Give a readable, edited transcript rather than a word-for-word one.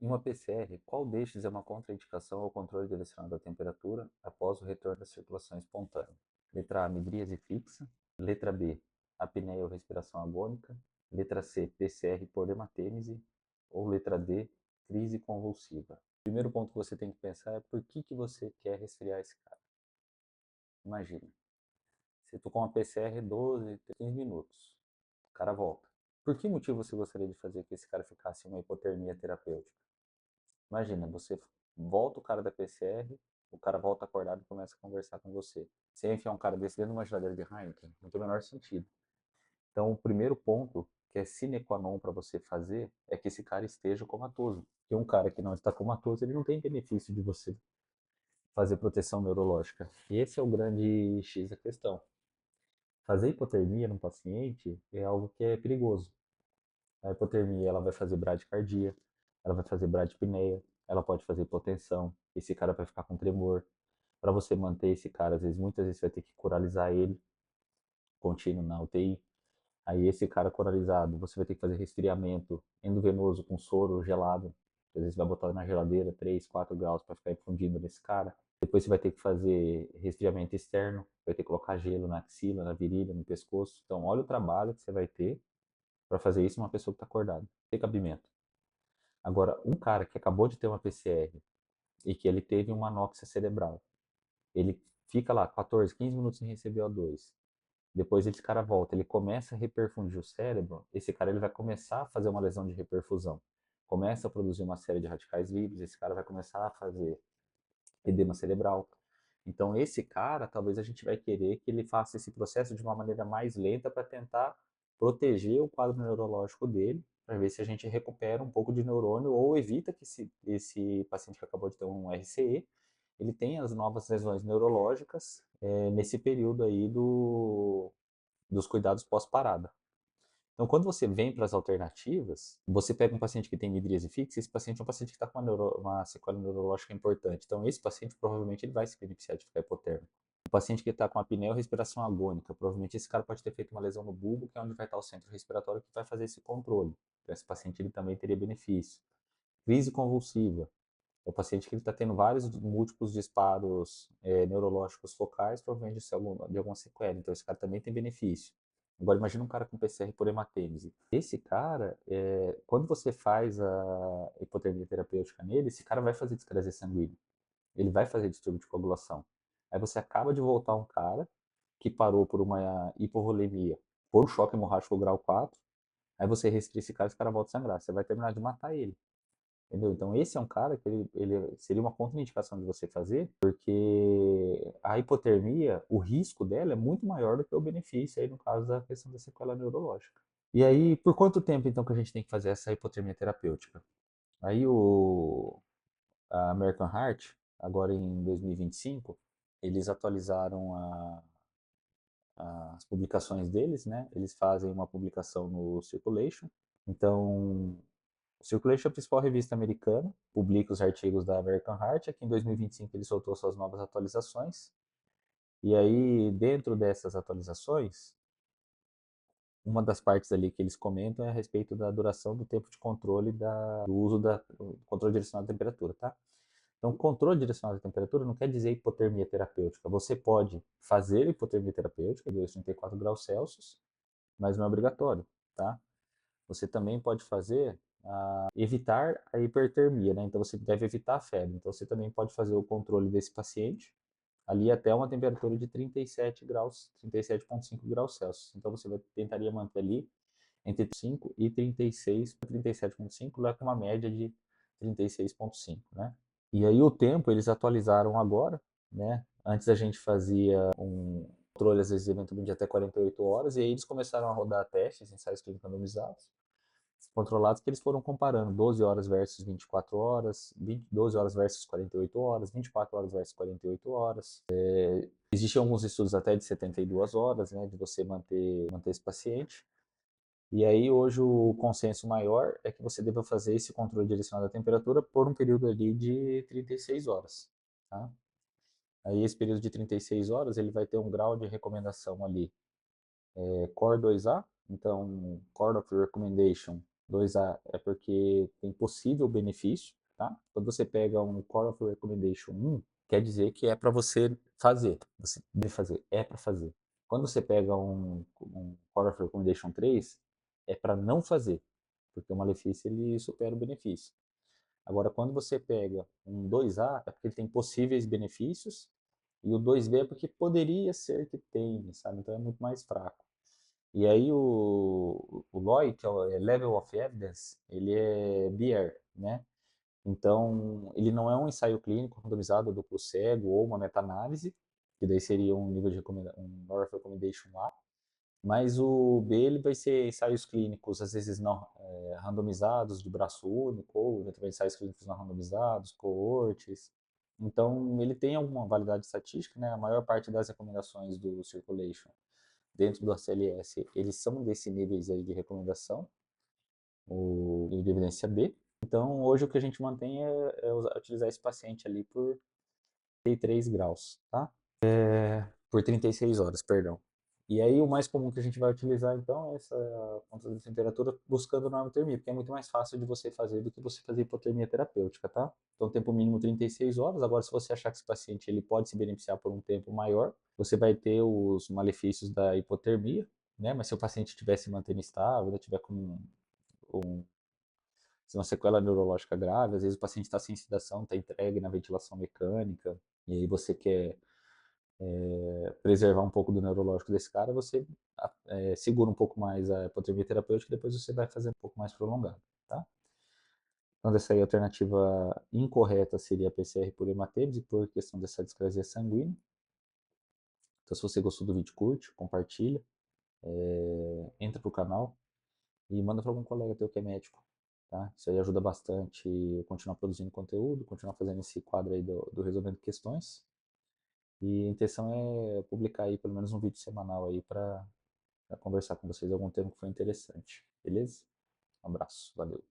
Em uma PCR, qual destes é uma contraindicação ao controle direcionado da temperatura após o retorno da circulação espontânea? Letra A, midríase fixa. Letra B, apneia ou respiração agônica. Letra C, PCR por hematêmese. Ou letra D, crise convulsiva. O primeiro ponto que você tem que pensar é por que você quer resfriar esse cara. Imagina, você tocou uma PCR 12, 15 minutos, o cara volta. Por que motivo você gostaria de fazer que esse cara ficasse em uma hipotermia terapêutica? Imagina, você volta o cara da PCR, o cara volta acordado e começa a conversar com você. Você enfiar um cara desse dentro de uma geladeira de Heineken, não tem o menor sentido. Então, o primeiro ponto, que é sine qua non para você fazer, é que esse cara esteja comatoso. Porque um cara que não está comatoso, ele não tem benefício de você fazer proteção neurológica. E esse é o grande X da questão. Fazer hipotermia num paciente é algo que é perigoso. A hipotermia ela vai fazer bradicardia, ela vai fazer bradipneia, ela pode fazer hipotensão, esse cara vai ficar com tremor. Para você manter esse cara, às vezes, muitas vezes você vai ter que coralizar ele contínuo na UTI. Aí esse cara coralizado, você vai ter que fazer resfriamento endovenoso com soro gelado. Às vezes você vai botar na geladeira 3, 4 graus para ficar infundindo nesse cara. Depois você vai ter que fazer resfriamento externo, vai ter que colocar gelo na axila, na virilha, no pescoço. Então, olha o trabalho que você vai ter para fazer isso uma pessoa que está acordada. Tem cabimento. Agora, um cara que acabou de ter uma PCR e que ele teve uma anóxia cerebral, ele fica lá 14, 15 minutos sem receber O2. Depois esse cara volta, ele começa a reperfundir o cérebro, esse cara ele vai começar a fazer uma lesão de reperfusão. Começa a produzir uma série de radicais livres, esse cara vai começar a fazer edema cerebral. Então esse cara, talvez a gente vai querer que ele faça esse processo de uma maneira mais lenta para tentar proteger o quadro neurológico dele, para ver se a gente recupera um pouco de neurônio ou evita que esse paciente que acabou de ter um RCE, ele tenha as novas lesões neurológicas nesse período aí dos cuidados pós-parada. Então, quando você vem para as alternativas, você pega um paciente que tem midríase fixa, esse paciente é um paciente que está com uma sequela neurológica importante. Então, esse paciente provavelmente ele vai se beneficiar de ficar hipotérmico. O paciente que está com apneia ou respiração agônica, provavelmente esse cara pode ter feito uma lesão no bulbo, que é onde vai estar o centro respiratório que vai fazer esse controle. Então, esse paciente ele também teria benefício. Crise convulsiva. É o paciente que está tendo vários múltiplos disparos neurológicos focais, provavelmente de alguma sequela. Então, esse cara também tem benefício. Agora, imagina um cara com PCR por hematêmese. Esse cara, quando você faz a hipotermia terapêutica nele, esse cara vai fazer discrasia sanguínea. Ele vai fazer distúrbio de coagulação. Aí você acaba de voltar um cara que parou por uma hipovolemia, por um choque hemorrágico grau 4. Aí você restringe esse cara volta a sangrar. Você vai terminar de matar ele. Entendeu? Então, esse é um cara que ele seria uma contraindicação de você fazer, porque a hipotermia, o risco dela é muito maior do que o benefício, aí no caso da questão da sequela neurológica. E aí, por quanto tempo então que a gente tem que fazer essa hipotermia terapêutica? Aí a American Heart, agora em 2025, eles atualizaram as publicações deles, né? Eles fazem uma publicação no Circulation. Então, o Circulation é a principal revista americana, publica os artigos da American Heart. Aqui em 2025 ele soltou suas novas atualizações. E aí, dentro dessas atualizações, uma das partes ali que eles comentam é a respeito da duração do tempo de controle do uso do controle direcionado de temperatura, tá? Então, controle direcionado de temperatura não quer dizer hipotermia terapêutica. Você pode fazer hipotermia terapêutica, de 34 graus Celsius, mas não é obrigatório, tá? Você também pode fazer evitar a hipertermia, né? Então você deve evitar a febre. Então você também pode fazer o controle desse paciente ali até uma temperatura de 37 graus, 37,5 graus Celsius. Então você tentaria manter ali entre 5 e 36, 37,5, lá com uma média de 36,5, né? E aí o tempo eles atualizaram agora, né? Antes a gente fazia um controle às vezes eventualmente de até 48 horas e aí eles começaram a rodar testes, ensaios clínicos randomizados controlados que eles foram comparando 12 horas versus 24 horas, 12 horas versus 48 horas, 24 horas versus 48 horas. Existem alguns estudos até de 72 horas, né, de você manter esse paciente. E aí hoje o consenso maior é que você deva fazer esse controle direcionado da temperatura por um período ali de 36 horas, tá? Aí esse período de 36 horas ele vai ter um grau de recomendação ali, Core 2A, então Core of Recommendation 2A é porque tem possível benefício, tá? Quando você pega um Core of Recommendation 1, quer dizer que é para você fazer, você deve fazer, é para fazer. Quando você pega um Core of Recommendation 3, é para não fazer, porque o malefício ele supera o benefício. Agora, quando você pega um 2A, é porque ele tem possíveis benefícios, e o 2B é porque poderia ser que tenha, sabe? Então é muito mais fraco. E aí o LOI, que é o Level of Evidence, ele é BR, né? Então, ele não é um ensaio clínico randomizado duplo cego ou uma meta-análise, que daí seria um nível de um North Recommendation A, mas o B ele vai ser ensaios clínicos, às vezes não randomizados de braço único, ou também ensaios clínicos não randomizados, coortes. Então, ele tem alguma validade estatística, né? A maior parte das recomendações do Circulation dentro do ACLS, eles são desse níveis aí de recomendação, o nível de evidência B. Então, hoje o que a gente mantém é utilizar esse paciente ali por 33 graus, tá? Por 36 horas, perdão. E aí o mais comum que a gente vai utilizar então é essa controle de temperatura buscando normotermia, porque é muito mais fácil de você fazer do que você fazer hipotermia terapêutica, tá? Então tempo mínimo 36 horas. Agora se você achar que esse paciente ele pode se beneficiar por um tempo maior, você vai ter os malefícios da hipotermia, né? Mas se o paciente estiver se mantendo estável, estiver com uma sequela neurológica grave, às vezes o paciente está sem sedação, está entregue na ventilação mecânica, e aí você quer preservar um pouco do neurológico desse cara, você segura um pouco mais a hipotermia terapêutica e depois você vai fazer um pouco mais prolongado, tá? Então, dessa aí, a alternativa incorreta seria a PCR por hematêmese, por questão dessa discrasia sanguínea. Então, se você gostou do vídeo, curte, compartilha, entra pro canal e manda para algum colega teu que é médico, tá? Isso aí ajuda bastante a continuar produzindo conteúdo, continuar fazendo esse quadro aí do Resolvendo Questões. E a intenção é publicar aí pelo menos um vídeo semanal aí para conversar com vocês algum tema que foi interessante. Beleza? Um abraço, valeu.